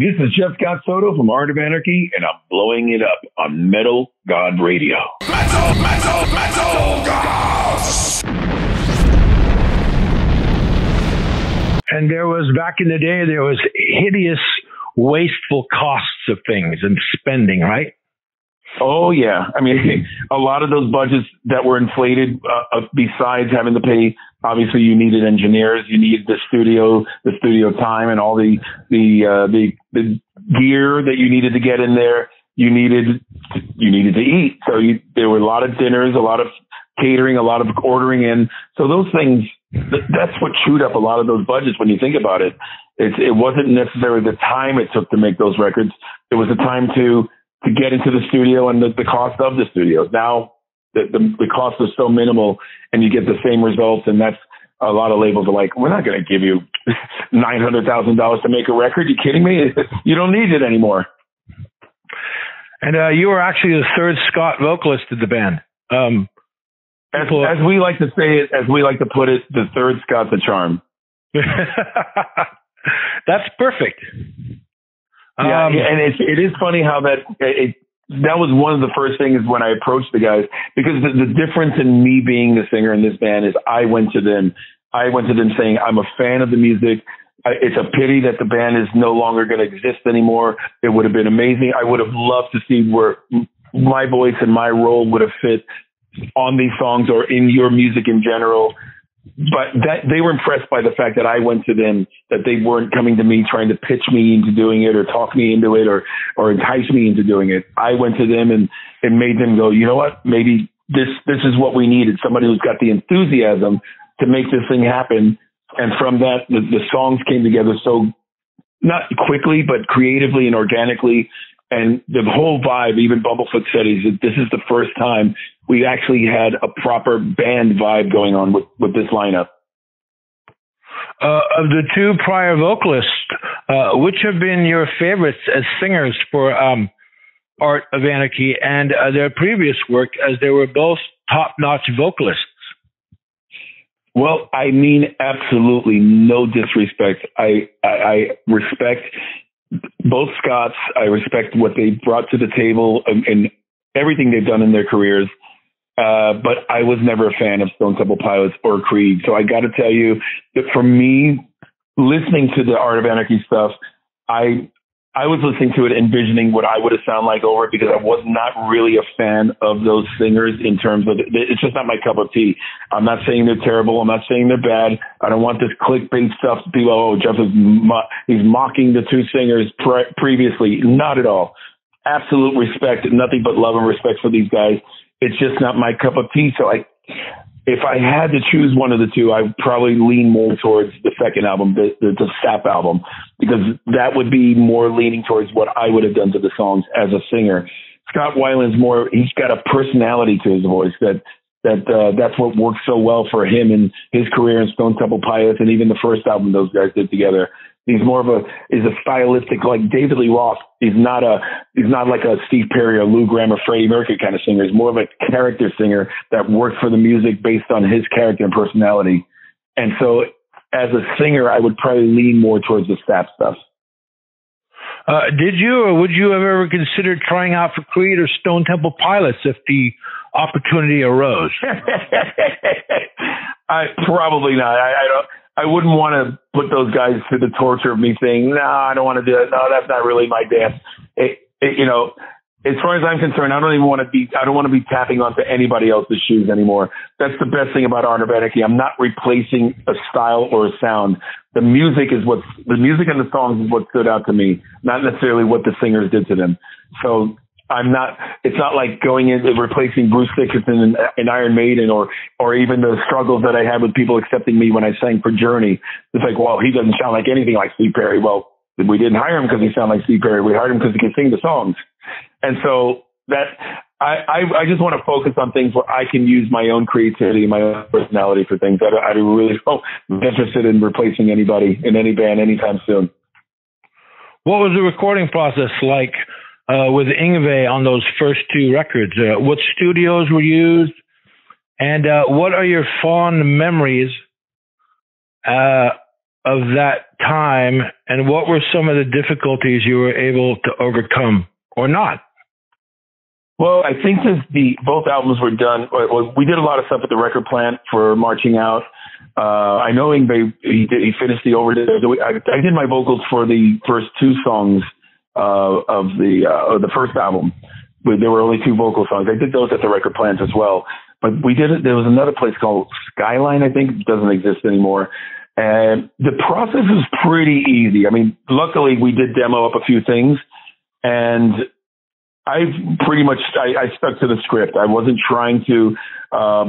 This is Jeff Scott Soto from Art of Anarchy, and I'm blowing it up on Metal God Radio. Metal, metal, metal gods! And there was, back in the day, there was hideous, wasteful costs of things and spending, right? Oh, yeah. I mean, a lot of those budgets that were inflated, besides having to pay, obviously you needed engineers, you needed the studio time and all the gear that you needed to get in there. You needed to eat. So there were a lot of dinners, a lot of catering, a lot of ordering in. So those things, that's what chewed up a lot of those budgets when you think about it. It wasn't necessarily the time it took to make those records. It was the time to get into the studio and the cost of the studio. Now the cost is so minimal and you get the same results, and that's a lot of labels are like, we're not going to give you $900,000 to make a record. You kidding me? You don't need it anymore. And you were actually the third Scott vocalist of the band. As we like to say it, as we like to put it, the third Scott's a charm. That's perfect. Yeah, and it is funny how that was one of the first things when I approached the guys, because the difference in me being the singer in this band is I went to them saying, I'm a fan of the music. It's a pity that the band is no longer going to exist anymore. It would have been amazing. I would have loved to see where my voice and my role would have fit on these songs or in your music in general. But that they were impressed by the fact that I went to them, that they weren't coming to me trying to pitch me into doing it or talk me into it or entice me into doing it. I went to them and made them go, you know what, maybe this is what we needed. Somebody who's got the enthusiasm to make this thing happen. And from that, the songs came together so not quickly, but creatively and organically. And the whole vibe, even Bumblefoot said, this is the first time we actually had a proper band vibe going on with this lineup. Of the two prior vocalists, which have been your favorites as singers for Art of Anarchy and their previous work, as they were both top-notch vocalists? Well, I mean, absolutely no disrespect. I respect both Scotts. I respect what they brought to the table and everything they've done in their careers. But I was never a fan of Stone Temple Pilots or Creed. So I got to tell you that for me, listening to the Art of Anarchy stuff, I was listening to it, envisioning what I would have sounded like over it, because I was not really a fan of those singers in terms of, it's just not my cup of tea. I'm not saying they're terrible. I'm not saying they're bad. I don't want this clickbait stuff to be, oh, Jeff he's mocking the two singers previously. Not at all. Absolute respect, nothing but love and respect for these guys. It's just not my cup of tea. So if I had to choose one of the two, I would probably lean more towards the second album, the Stapp album, because that would be more leaning towards what I would have done to the songs as a singer. Scott Weiland's he's got a personality to his voice that's what works so well for him in his career in Stone Temple Pilots and even the first album those guys did together. He's more of a stylistic, like David Lee Roth. He's not like a Steve Perry or Lou Gramm or Freddy Mercury kind of singer. He's more of a character singer that worked for the music based on his character and personality. And so as a singer, I would probably lean more towards the Stapp stuff. Did you or would you have ever considered trying out for Creed or Stone Temple Pilots if the opportunity arose? Probably not. I wouldn't want to put those guys to the torture of me saying, no, I don't want to do it. No, that's not really my dance. As far as I'm concerned, I don't want to be tapping onto anybody else's shoes anymore. That's the best thing about Art of Anarchy. I'm not replacing a style or a sound. The music and the songs is what stood out to me, not necessarily what the singers did to them. So it's not like going in and replacing Bruce Dickinson in Iron Maiden or even the struggles that I had with people accepting me when I sang for Journey. It's like, well, he doesn't sound like anything like Steve Perry. Well, we didn't hire him because he sounded like Steve Perry. We hired him because he could sing the songs. And so that I just want to focus on things where I can use my own creativity, my own personality for things. I really interested in replacing anybody in any band anytime soon. What was the recording process like with Yngwie on those first two records? What studios were used? And what are your fond memories of that time, and what were some of the difficulties you were able to overcome or not? Well, I think both albums were done. We did a lot of stuff at the record plant for Marching Out. I know Yngwie, he finished the overdub. I did my vocals for the first two songs of the first album. There were only two vocal songs. I did those at the record plant as well. But there was another place called Skyline, I think. It doesn't exist anymore. And the process is pretty easy. I mean, luckily we did demo up a few things, and I stuck to the script. I wasn't trying to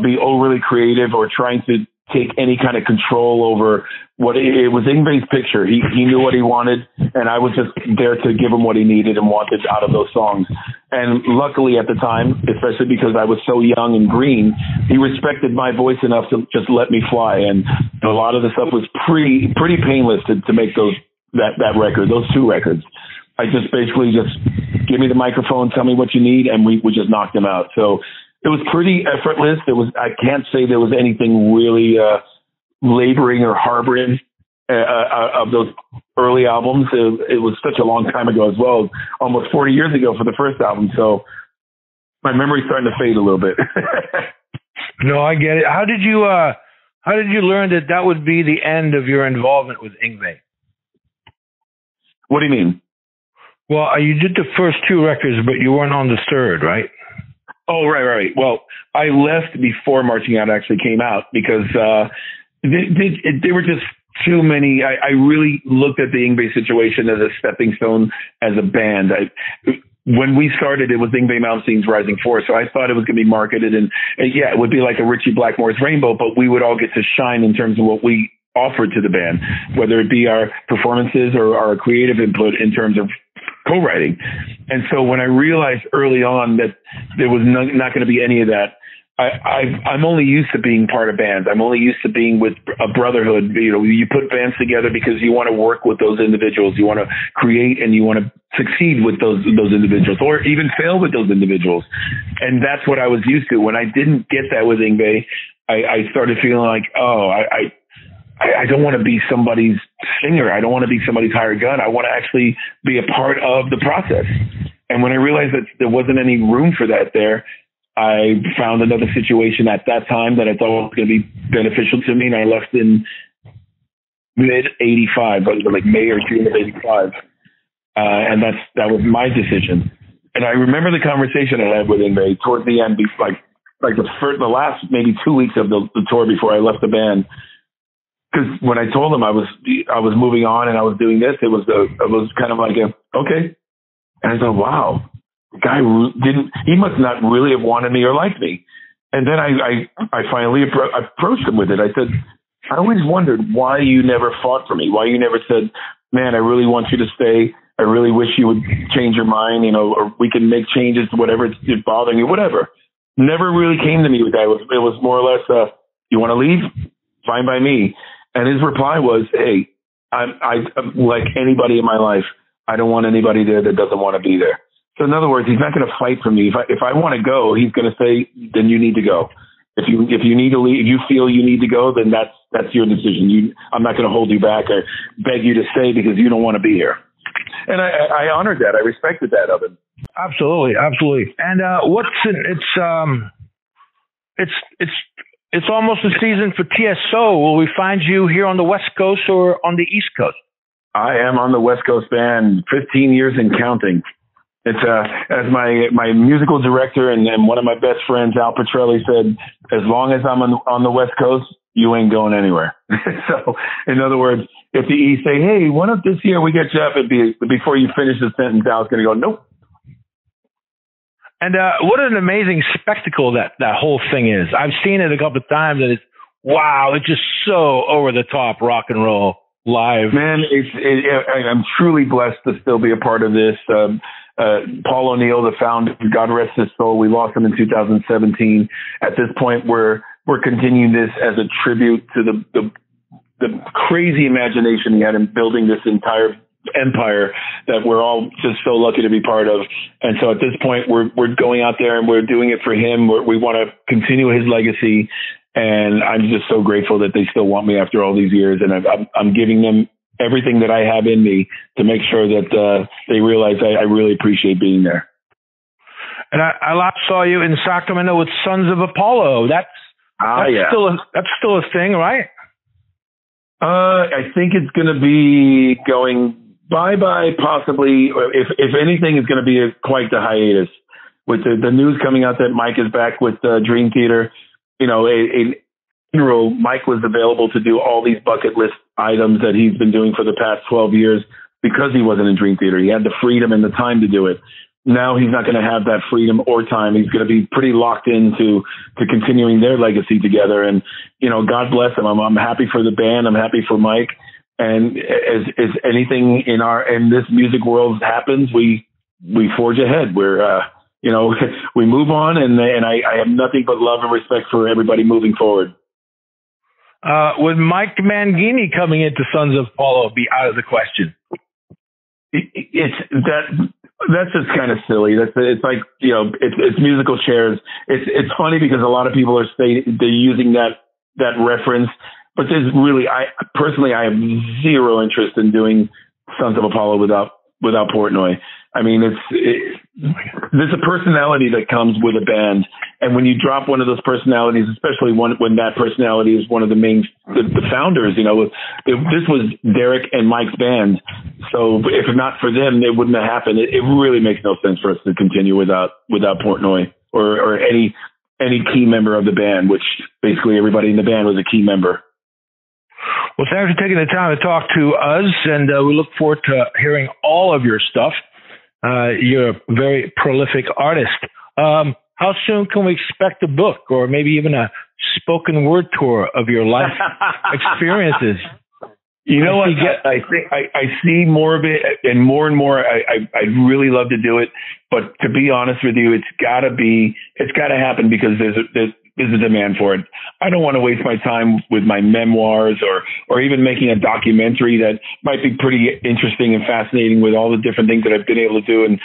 be overly creative or trying to take any kind of control over what it was. Yngwie's picture. He knew what he wanted, and I was just there to give him what he needed and wanted out of those songs. And luckily at the time, especially because I was so young and green, he respected my voice enough to just let me fly. And a lot of the stuff was pretty painless to make that record, those two records. I just basically give me the microphone, tell me what you need, and we just knocked them out. So it was pretty effortless. I can't say there was anything really laboring or harboring of those early albums. It was such a long time ago as well, almost 40 years ago for the first album. So my memory's starting to fade a little bit. No, I get it. How did you learn that would be the end of your involvement with Yngwie? What do you mean? Well, you did the first two records, but you weren't on the third, right? Oh, right. Well, I left before Marching Out actually came out because they were just too many. I really looked at the Yngwie situation as a stepping stone as a band. When we started, it was Yngwie Malmsteen's Rising Force, so I thought it was going to be marketed, and it would be like a Ritchie Blackmore's Rainbow, but we would all get to shine in terms of what we offered to the band, whether it be our performances or our creative input in terms of co-writing. And so when I realized early on that there was not going to be any of that, I'm only used to being part of bands. I'm only used to being with a brotherhood. You put bands together because you want to work with those individuals. You want to create and you want to succeed with those individuals, or even fail with those individuals. And that's what I was used to. When I didn't get that with Yngwie, I started feeling like, I don't want to be somebody's singer. I don't want to be somebody's hired gun. I want to actually be a part of the process. And when I realized that there wasn't any room for that there, I found another situation at that time that I thought was going to be beneficial to me. And I left in mid-85, like May or June of 85. And that was my decision. And I remember the conversation I had with Yngwie towards the end, like the last maybe 2 weeks of the tour before I left the band. Because when I told him I was moving on and I was doing this, it was kind of like okay. And I thought, wow, the guy he must not really have wanted me or liked me. And then I finally approached him with it. I said, I always wondered why you never fought for me, why you never said, man, I really want you to stay. I really wish you would change your mind, or we can make changes to whatever is bothering you, whatever. Never really came to me with that. It was more or less, you want to leave? Fine by me. And his reply was, hey, I like anybody in my life, I don't want anybody there that doesn't want to be there. So in other words, he's not going to fight for me. If I want to go, he's going to say, then you need to go. If you need to leave, if you feel you need to go, then that's your decision. I'm not going to hold you back or beg you to stay because you don't want to be here. And I honored that. I respected that of him. Absolutely. And it's almost a season for TSO. Will we find you here on the West Coast or on the East Coast? I am on the West Coast band, 15 years and counting. It's as my musical director and one of my best friends, Al Petrelli, said, as long as I'm on the West Coast, you ain't going anywhere. So, in other words, if the East say, hey, why don't this year we get Jeff, before you finish the sentence, Al's going to go, nope. And what an amazing spectacle that whole thing is. I've seen it a couple of times, and it's just so over the top rock and roll live. Man, I'm truly blessed to still be a part of this. Paul O'Neill, the founder, God rest his soul, we lost him in 2017. At this point, we're continuing this as a tribute to the crazy imagination he had in building this entire empire that we're all just so lucky to be part of. And so at this point, we're going out there and we're doing it for him. We want to continue his legacy. And I'm just so grateful that they still want me after all these years. And I'm giving them everything that I have in me to make sure that they realize I really appreciate being there. And I last saw you in Sacramento with Sons of Apollo. That's still a thing, right? I think it's going to be going bye-bye, possibly. If anything, it's going to be quite the hiatus. With the news coming out that Mike is back with Dream Theater, you know, in general, Mike was available to do all these bucket list items that he's been doing for the past 12 years because he wasn't in Dream Theater. He had the freedom and the time to do it. Now he's not going to have that freedom or time. He's going to be pretty locked into continuing their legacy together. And, you know, God bless him. I'm happy for the band. I'm happy for Mike. And as anything in this music world happens, we forge ahead. You know, we move on, and I have nothing but love and respect for everybody moving forward. Would Mike Mangini coming into Sons of Apollo be out of the question? That's just kind of silly. It's like, you know, it's musical chairs. It's funny because a lot of people are they're using that reference, but there's really, I have zero interest in doing Sons of Apollo without Portnoy. I mean, there's a personality that comes with a band, and when you drop one of those personalities, especially when that personality is one of the founders, you know, this was Derek and Mike's band. So if not for them, it wouldn't have happened. It really makes no sense for us to continue without Portnoy or any key member of the band, which basically everybody in the band was a key member. Well, thanks for taking the time to talk to us, and we look forward to hearing all of your stuff. You're a very prolific artist. How soon can we expect a book or maybe even a spoken word tour of your life experiences? You know what? I think I see more of it and more. I'd really love to do it, but to be honest with you, it's got to happen because there's a demand for it. I don't want to waste my time with my memoirs or even making a documentary that might be pretty interesting and fascinating with all the different things that I've been able to do and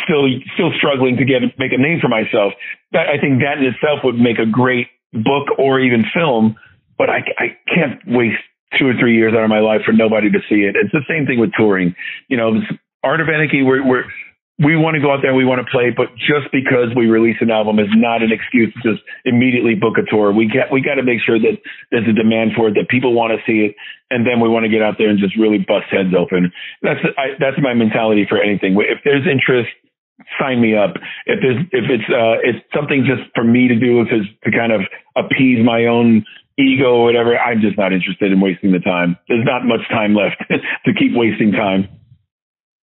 still struggling to make a name for myself. I think that in itself would make a great book or even film, but I can't waste 2 or 3 years out of my life for nobody to see it. It's the same thing with touring. You know, Art of Anarchy, we want to go out there and we want to play, but just because we release an album is not an excuse to just immediately book a tour. We got to make sure that there's a demand for it, that people want to see it, and then we want to get out there and just really bust heads open. That's my mentality for anything. If there's interest, sign me up. If it's something just for me to do, if it's to kind of appease my own ego or whatever, I'm just not interested in wasting the time. There's not much time left to keep wasting time.